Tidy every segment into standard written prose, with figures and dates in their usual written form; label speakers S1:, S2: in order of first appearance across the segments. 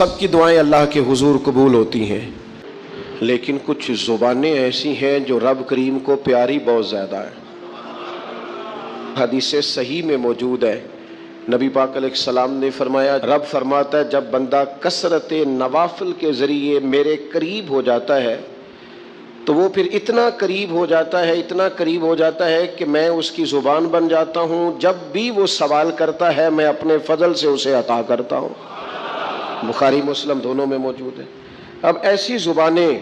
S1: سب کی دعائیں اللہ کے حضور قبول ہوتی ہیں، لیکن کچھ زبانیں ایسی ہیں جو رب کریم کو پیاری بہت زیادہ ہے۔ حدیث صحیح میں موجود ہے، نبی پاک علیہ السلام نے فرمایا، رب فرماتا ہے جب بندہ کثرت نوافل کے ذریعے میرے قریب ہو جاتا ہے تو وہ پھر اتنا قریب ہو جاتا ہے کہ میں اس کی زبان بن جاتا ہوں، جب بھی وہ سوال کرتا ہے میں اپنے فضل سے اسے عطا کرتا ہوں۔ بخاری مسلم دونوں میں موجود ہے۔ اب ایسی زبانیں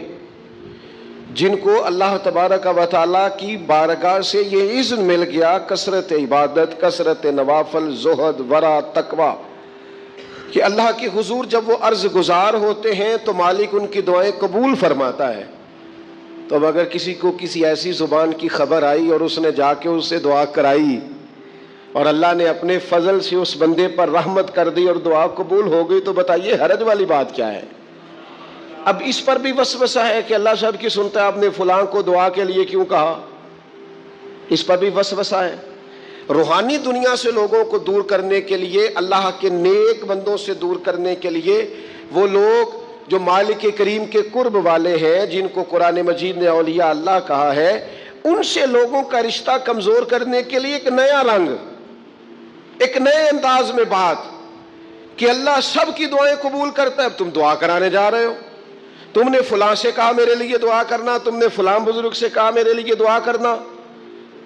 S1: جن کو اللہ تبارک و تعالیٰ کی بارگاہ سے یہ اذن مل گیا، کثرت عبادت، کثرت نوافل، زہد، ورع، تقوی، کہ اللہ کے حضور جب وہ عرض گزار ہوتے ہیں تو مالک ان کی دعائیں قبول فرماتا ہے۔ تو اب اگر کسی کو کسی ایسی زبان کی خبر آئی اور اس نے جا کے اس سے دعا کرائی اور اللہ نے اپنے فضل سے اس بندے پر رحمت کر دی اور دعا قبول ہو گئی، تو بتائیے حرج والی بات کیا ہے؟ اب اس پر بھی وسوسہ ہے کہ اللہ صاحب کی سنتا ہے، آپ نے فلاں کو دعا کے لیے کیوں کہا؟ اس پر بھی وسوسہ ہے۔ روحانی دنیا سے لوگوں کو دور کرنے کے لیے، اللہ کے نیک بندوں سے دور کرنے کے لیے، وہ لوگ جو مالک کریم کے قرب والے ہیں، جن کو قرآن مجید نے اولیاء اللہ کہا ہے، ان سے لوگوں کا رشتہ کمزور کرنے کے لیے ایک نیا رنگ، ایک نئے انداز میں بات کہ اللہ سب کی دعائیں قبول کرتا ہے۔ اب تم دعا کرانے جا رہے ہو، تم نے فلاں سے کہا میرے لیے دعا کرنا، تم نے فلاں بزرگ سے کہا میرے لیے دعا کرنا،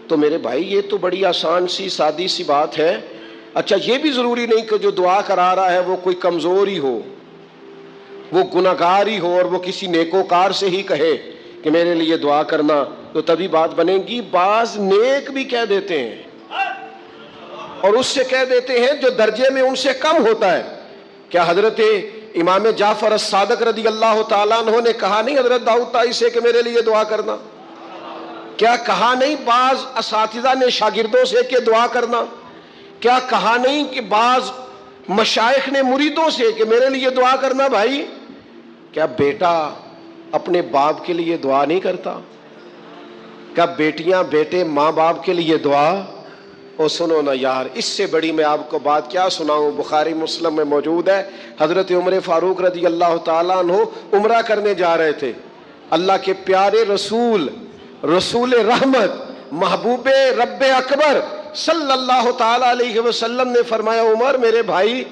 S1: تو میرے بھائی یہ تو بڑی آسان سی سادی سی بات ہے۔ اچھا یہ بھی ضروری نہیں کہ جو دعا کرا رہا ہے وہ کوئی کمزور ہی ہو، وہ گناہگار ہی ہو، اور وہ کسی نیکوکار سے ہی کہے کہ میرے لیے دعا کرنا تو تبھی بات بنے گی۔ بعض نیک بھی کہہ دیتے ہیں، اور اس سے کہہ دیتے ہیں جو درجے میں ان سے کم ہوتا ہے۔ کیا حضرت امام جعفر الصادق رضی اللہ تعالیٰ عنہ نے کہا نہیں حضرت داؤد طائی سے کہ میرے لیے دعا کرنا؟ کیا کہا نہیں بعض اساتذہ نے شاگردوں سے کہ دعا کرنا؟ کیا کہا نہیں کہ بعض مشائخ نے مریدوں سے کہ میرے لیے دعا کرنا؟ بھائی کیا بیٹا اپنے باپ کے لیے دعا نہیں کرتا؟ کیا بیٹیاں بیٹے ماں باپ کے لیے دعا؟ او سنو نا یار، اس سے بڑی میں آپ کو بات کیا سناؤں؟ بخاری مسلم میں موجود ہے، حضرت عمر فاروق رضی اللہ تعالیٰ عنہ عمرہ کرنے جا رہے تھے۔ اللہ کے پیارے رسول، رسول رحمت، محبوب رب اکبر صلی اللہ تعالیٰ علیہ وسلم نے فرمایا، عمر میرے بھائی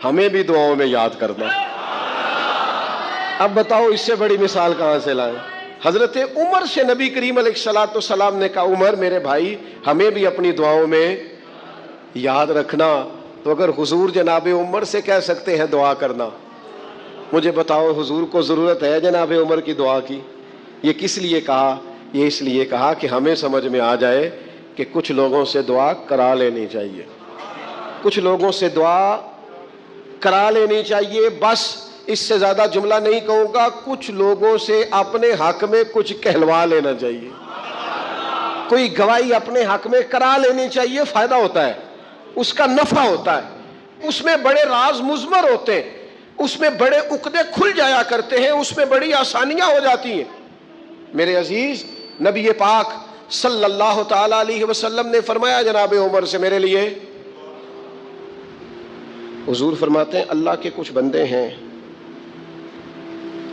S1: ہمیں بھی دعاؤں میں یاد کرنا۔ اب بتاؤ اس سے بڑی مثال کہاں سے لائیں؟ حضرت عمر سے نبی کریم علیہ الصلوۃ والسلام نے کہا، عمر میرے بھائی ہمیں بھی اپنی دعاؤں میں یاد رکھنا۔ تو اگر حضور جناب عمر سے کہہ سکتے ہیں دعا کرنا، مجھے بتاؤ حضور کو ضرورت ہے جناب عمر کی دعا کی؟ یہ کس لیے کہا؟ یہ اس لیے کہا کہ ہمیں سمجھ میں آ جائے کہ کچھ لوگوں سے دعا کرا لینی چاہیے، کچھ لوگوں سے دعا کرا لینی چاہیے۔ بس اس سے زیادہ جملہ نہیں کہوں گا، کچھ لوگوں سے اپنے حق میں کچھ کہلوا لینا چاہیے، کوئی گواہی اپنے حق میں کرا لینی چاہیے۔ فائدہ ہوتا ہے، اس کا نفع ہوتا ہے، اس میں بڑے راز مضمر ہوتے ہیں، اس میں بڑے عقدے کھل جایا کرتے ہیں، اس میں بڑی آسانیاں ہو جاتی ہیں۔ میرے عزیز، نبی پاک صلی اللہ تعالی علیہ وسلم نے فرمایا جناب عمر سے میرے لیے، حضور فرماتے ہیں اللہ کے کچھ بندے ہیں،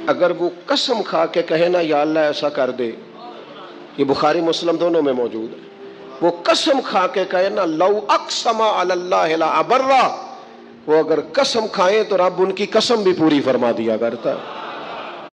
S1: اگر وہ قسم کھا کے کہے نا یا اللہ ایسا کر دے، یہ بخاری مسلم دونوں میں موجود ہے، وہ قسم کھا کے کہے نا لو اقسم علی اللہ لا ابرہ، وہ اگر قسم کھائیں تو رب ان کی قسم بھی پوری فرما دیا کرتا ہے۔